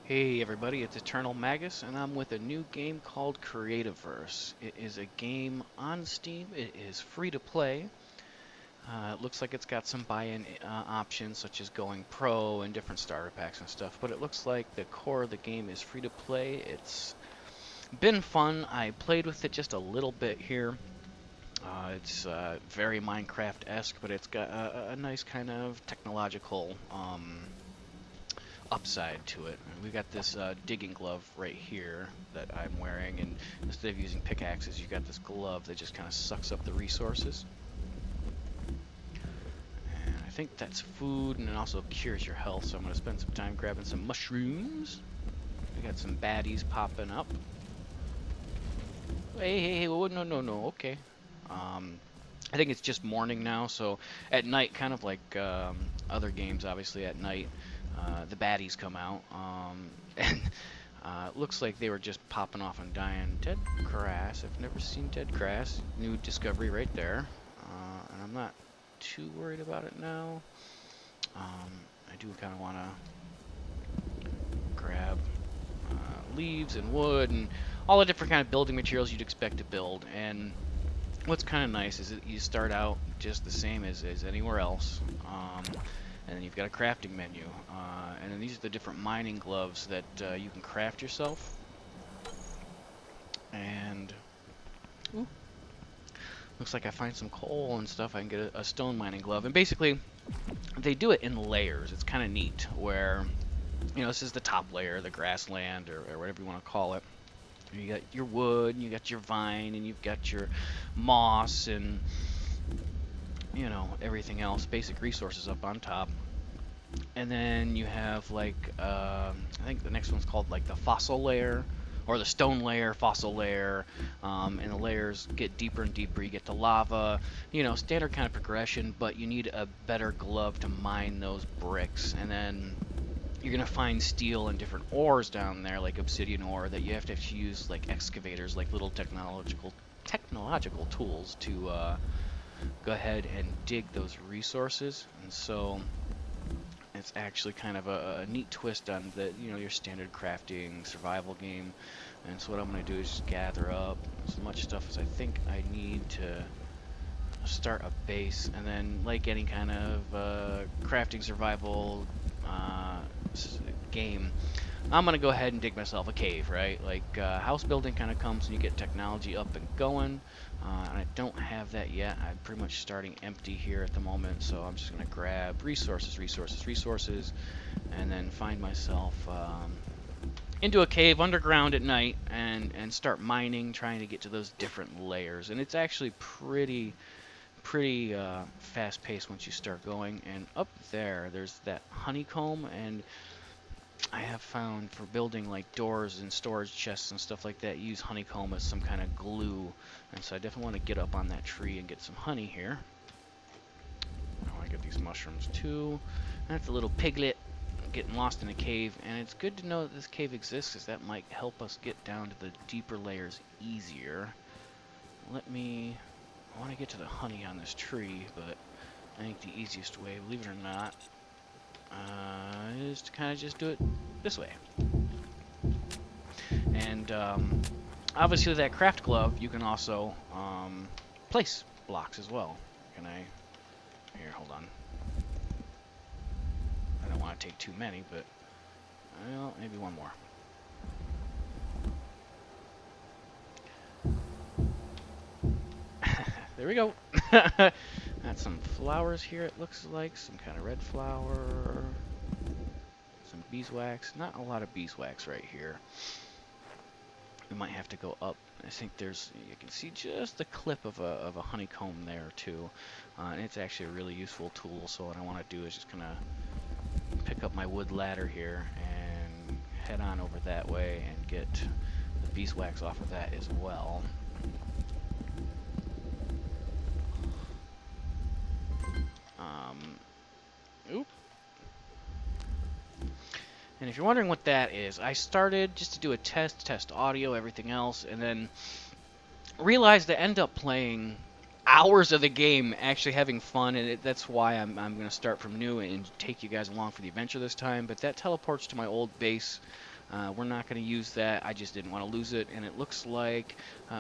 Hey everybody, it's Eternal Magus, and I'm with a new game called Creativerse. It is a game on Steam. It is free to play. It looks like it's got some buy-in options, such as going pro and different starter packs and stuff. But it looks like the core of the game is free to play. It's been fun. I played with it just a little bit here. It's very Minecraft-esque, but it's got a nice kind of technological upside to it. We got this digging glove right here that I'm wearing, and instead of using pickaxes, you got this glove that just kind of sucks up the resources. And I think that's food, and it also cures your health, so I'm going to spend some time grabbing some mushrooms. We got some baddies popping up. Hey, whoa, no, okay. I think it's just morning now, so at night, kind of like other games, obviously at night, the baddies come out, and it looks like they were just popping off and dying. Dead grass. I've never seen dead grass. New discovery right there. And I'm not too worried about it now. I do kind of want to grab leaves and wood and all the different kind of building materials you'd expect to build. And what's kind of nice is that you start out just the same as anywhere else. And then you've got a crafting menu. And then these are the different mining gloves that you can craft yourself. And ooh, looks like I find some coal and stuff. I can get a stone mining glove. And basically, they do it in layers. It's kind of neat where, this is the top layer, the grassland, or whatever you want to call it. You got your wood, and you got your vine, and you've got your moss, and everything else, basic resources up on top. And then you have like I think the next one's called like the fossil layer, or the stone layer, fossil layer, and the layers get deeper and deeper. You get to lava, standard kind of progression, but you need a better glove to mine those bricks. And then you're gonna find steel and different ores down there, like obsidian ore, that you have to use like excavators, like little technological tools to go ahead and dig those resources. And so it's actually kind of a neat twist on the your standard crafting survival game. And so what I'm going to do is just gather up as much stuff as I think I need to start a base, and then like any kind of crafting survival game, I'm gonna go ahead and dig myself a cave, right? Like house building kind of comes when you get technology up and going, and I don't have that yet. I'm pretty much starting empty here at the moment, so I'm just gonna grab resources, and then find myself into a cave underground at night and start mining, trying to get to those different layers. And it's actually pretty fast-paced once you start going. And up there's that honeycomb, and I have found for building like doors and storage chests and stuff like that, use honeycomb as some kind of glue. And so I definitely want to get up on that tree and get some honey here. I want to get these mushrooms too. And that's a little piglet getting lost in a cave, and it's good to know that this cave exists, because that might help us get down to the deeper layers easier. I want to get to the honey on this tree, but I think the easiest way, believe it or not, is to kind of just do it this way. And obviously with that craft glove, you can also place blocks as well. Can I? Here, hold on. I don't want to take too many, but well, maybe one more. There we go. Got some flowers here, it looks like. Some kind of red flower. Some beeswax. Not a lot of beeswax right here. We might have to go up. I think you can see just the clip of a honeycomb there too. And it's actually a really useful tool. So what I want to do is just kind of pick up my wood ladder here and head on over that way and get the beeswax off of that as well. Oop. And if you're wondering what that is, I started just to do a test audio, everything else, and then realized I end up playing hours of the game, actually having fun, and that's why I'm going to start from new and take you guys along for the adventure this time. But that teleports to my old base We're not going to use that. I just didn't want to lose it, and it looks like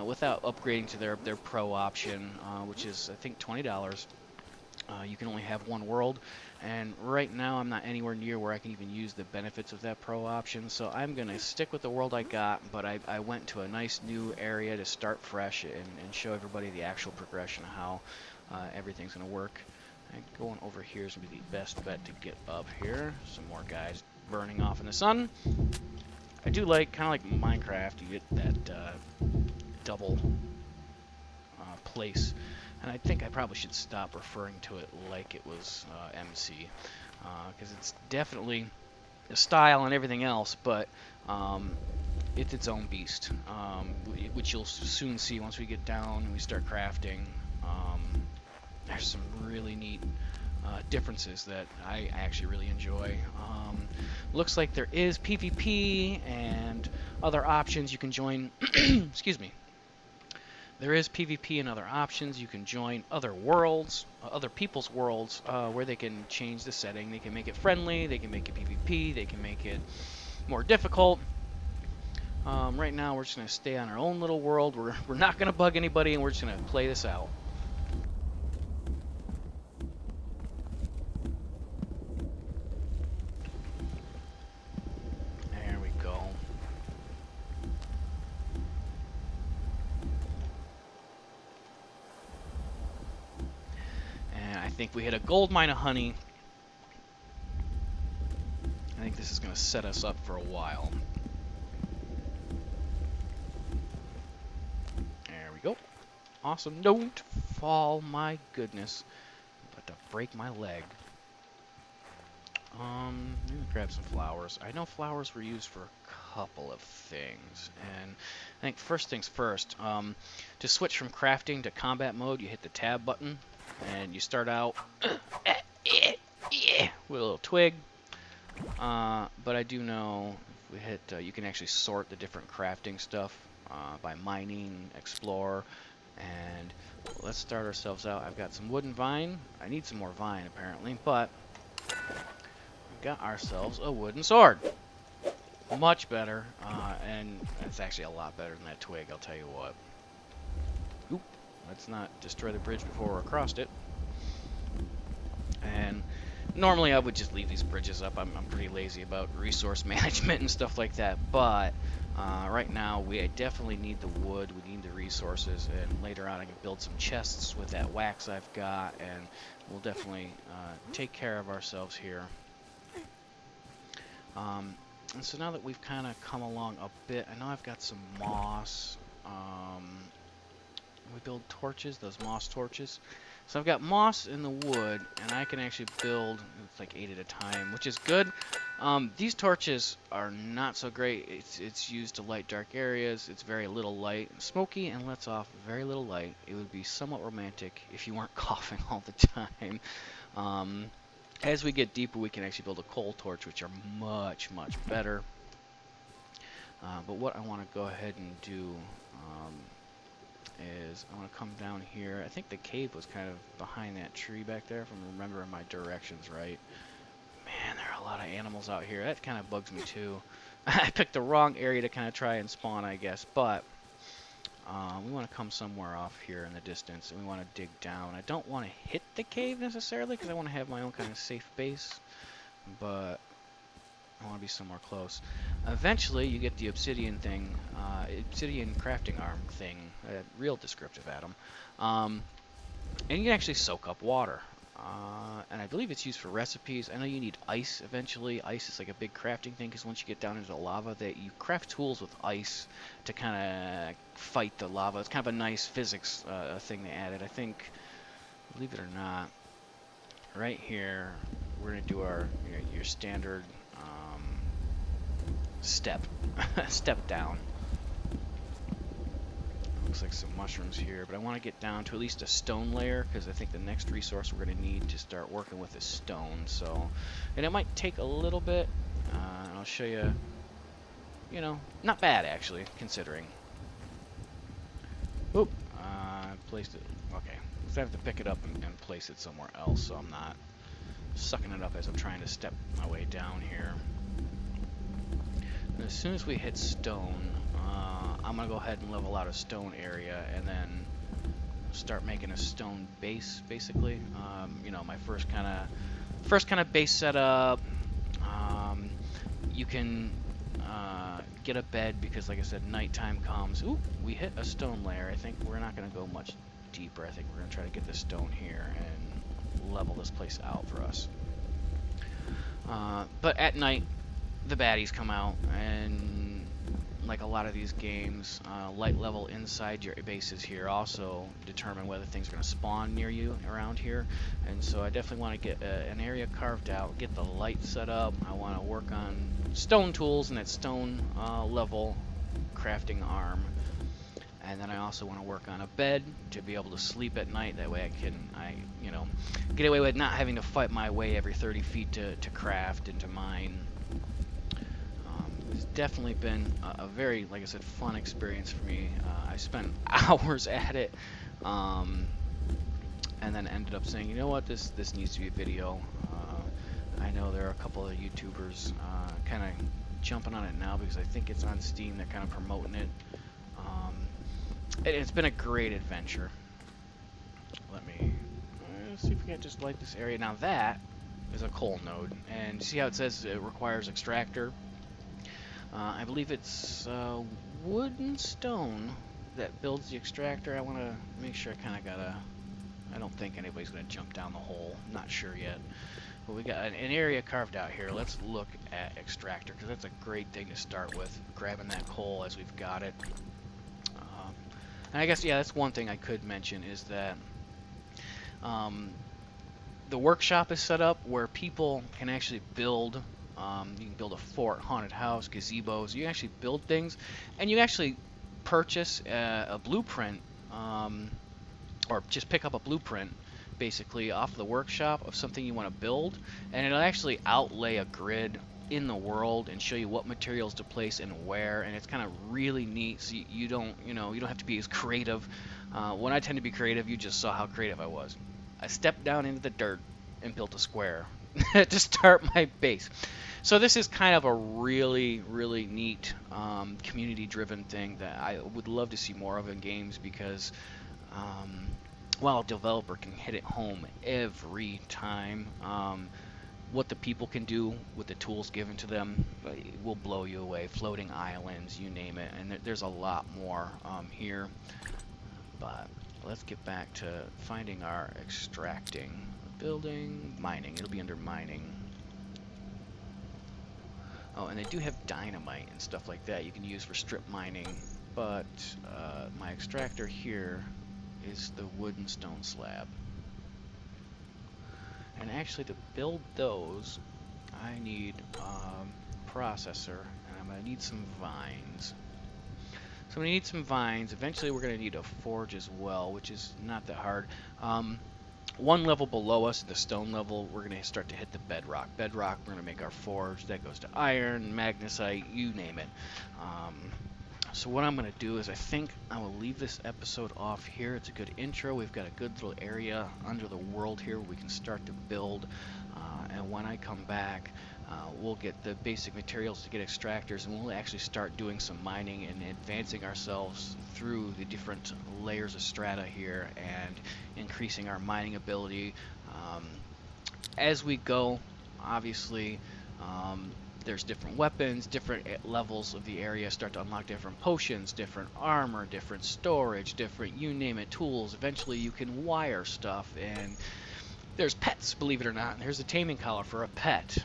without upgrading to their pro option, which is I think $20, you can only have one world. And right now I'm not anywhere near where I can even use the benefits of that pro option, so I'm going to stick with the world I got, but I went to a nice new area to start fresh and show everybody the actual progression of how everything's going to work. And going over here is going to be the best bet to get up here. Some more guys burning off in the sun. I do like, kind of like Minecraft, you get that double place. And I think I probably should stop referring to it like it was MC, because it's definitely a style and everything else, but it's its own beast, which you'll soon see once we get down and we start crafting. There's some really neat differences that I actually really enjoy. Looks like there is PvP and other options you can join. Excuse me. There is PvP and other options. You can join other worlds, other people's worlds, where they can change the setting. They can make it friendly, they can make it PvP, they can make it more difficult. Right now we're just going to stay on our own little world. We're not going to bug anybody, and we're just going to play this out. There we go. And I think we hit a gold mine of honey. I think this is going to set us up for a while. There we go. Awesome. Don't fall, my goodness. I'm about to break my leg. Let me grab some flowers. I know flowers were used for a couple of things. And I think first things first, to switch from crafting to combat mode, you hit the tab button. And you start out with a little twig. But I do know if we hit, you can actually sort the different crafting stuff by mining, explore, and let's start ourselves out. I've got some wooden vine. I need some more vine apparently, but we got ourselves a wooden sword. Much better, and it's actually a lot better than that twig, I'll tell you what. Oop, let's not destroy the bridge before we're across it. And normally I would just leave these bridges up. I'm pretty lazy about resource management and stuff like that, but right now we definitely need the wood, we need the resources, and later on I can build some chests with that wax I've got, and we'll definitely take care of ourselves here. And so now that we've kind of come along a bit, I know I've got some moss. We build torches, those moss torches. So I've got moss in the wood, and I can actually build, it's like 8 at a time, which is good. These torches are not so great. It's used to light dark areas. It's very little light, smoky, and lets off very little light. It would be somewhat romantic if you weren't coughing all the time. As we get deeper, we can actually build a coal torch, which are much, much better. But what I want to go ahead and do is I want to come down here. I think the cave was kind of behind that tree back there, if I'm remembering my directions right. Man, there are a lot of animals out here. That kind of bugs me too. I picked the wrong area to kind of try and spawn, I guess, but we want to come somewhere off here in the distance, and we want to dig down. I don't want to hit the cave necessarily, because I want to have my own kind of safe base, but I want to be somewhere close. Eventually, you get the obsidian thing, obsidian crafting arm thing, a real descriptive Adam, and you can actually soak up water. And I believe it's used for recipes. I know you need ice eventually. Ice is like a big crafting thing, because once you get down into the lava, you craft tools with ice to kind of fight the lava. It's kind of a nice physics thing they added. I think, believe it or not, right here, we're going to do our your standard step down. Looks like some mushrooms here, but I want to get down to at least a stone layer, because I think the next resource we're going to need to start working with is stone. So, and it might take a little bit, and I'll show you, not bad actually, considering. Oop, placed it, okay. So I have to pick it up and place it somewhere else, so I'm not sucking it up as I'm trying to step my way down here. And as soon as we hit stone, I'm gonna go ahead and level out a stone area, and then start making a stone base, basically. You know, my first kind of base setup. You can get a bed because, like I said, nighttime comes. Ooh, we hit a stone layer. I think we're not going to go much deeper. I think we're going to try to get this stone here and level this place out for us. But at night, the baddies come out, and like a lot of these games, light level inside your bases here also determine whether things are going to spawn near you around here. And so I definitely want to get an area carved out, get the light set up. I want to work on stone tools and that stone level crafting arm. And then I also want to work on a bed to be able to sleep at night. That way I you know, get away with not having to fight my way every 30 feet to craft and to mine. It's definitely been a very, like I said, fun experience for me. I spent hours at it, and then ended up saying, you know what, this needs to be a video. I know there are a couple of YouTubers kind of jumping on it now because I think it's on Steam. They're kind of promoting it. It's been a great adventure. Let me see if we can just light this area. Now that is a coal node, and see how it says it requires extractor. I believe it's wood and stone that builds the extractor. I want to make sure I kind of got a... I don't think anybody's going to jump down the hole. I'm not sure yet. But we got an area carved out here. Let's look at extractor, because that's a great thing to start with, grabbing that coal as we've got it. And I guess, yeah, that's one thing I could mention is that the workshop is set up where people can actually build. You can build a fort, haunted house, gazebos. You can actually build things, and you actually purchase a blueprint, or just pick up a blueprint, basically, off the workshop of something you want to build, and it'll actually outlay a grid in the world and show you what materials to place and where, and it's kind of really neat. So you don't have to be as creative. When I tend to be creative, you just saw how creative I was. I stepped down into the dirt and built a square to start my base. So this is kind of a really, really neat community-driven thing that I would love to see more of in games, because while a developer can hit it home every time, what the people can do with the tools given to them will blow you away. Floating islands, you name it, and there's a lot more here. But let's get back to finding our extracting. Building, mining. It'll be under mining. Oh, and they do have dynamite and stuff like that you can use for strip mining, but my extractor here is the wood and stone slab. And actually, to build those, I need a processor, and I'm going to need some vines. So I'm going to need some vines. Eventually, we're going to need a forge as well, which is not that hard. One level below us, the stone level, we're going to start to hit the bedrock. Bedrock, we're going to make our forge. That goes to iron, magnesite, you name it. So what I'm going to do is I think I will leave this episode off here. It's a good intro. We've got a good little area under the world here where we can start to build. And when I come back, we'll get the basic materials to get extractors, and we'll actually start doing some mining and advancing ourselves through the different layers of strata here and increasing our mining ability. As we go, obviously, there's different weapons, different levels of the area start to unlock different potions, different armor, different storage, different you name it tools. Eventually you can wire stuff, and there's pets, believe it or not. There's a taming collar for a pet.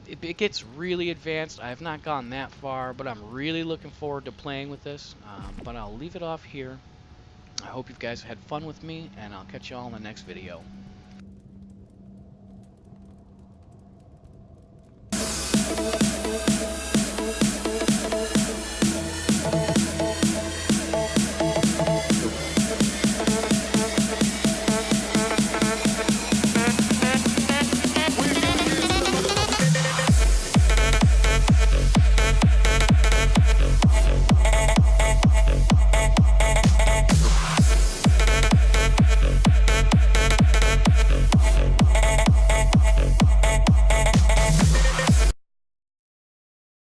It gets really advanced. I have not gone that far, but I'm really looking forward to playing with this. But I'll leave it off here. I hope you guys had fun with me, and I'll catch you all in the next video.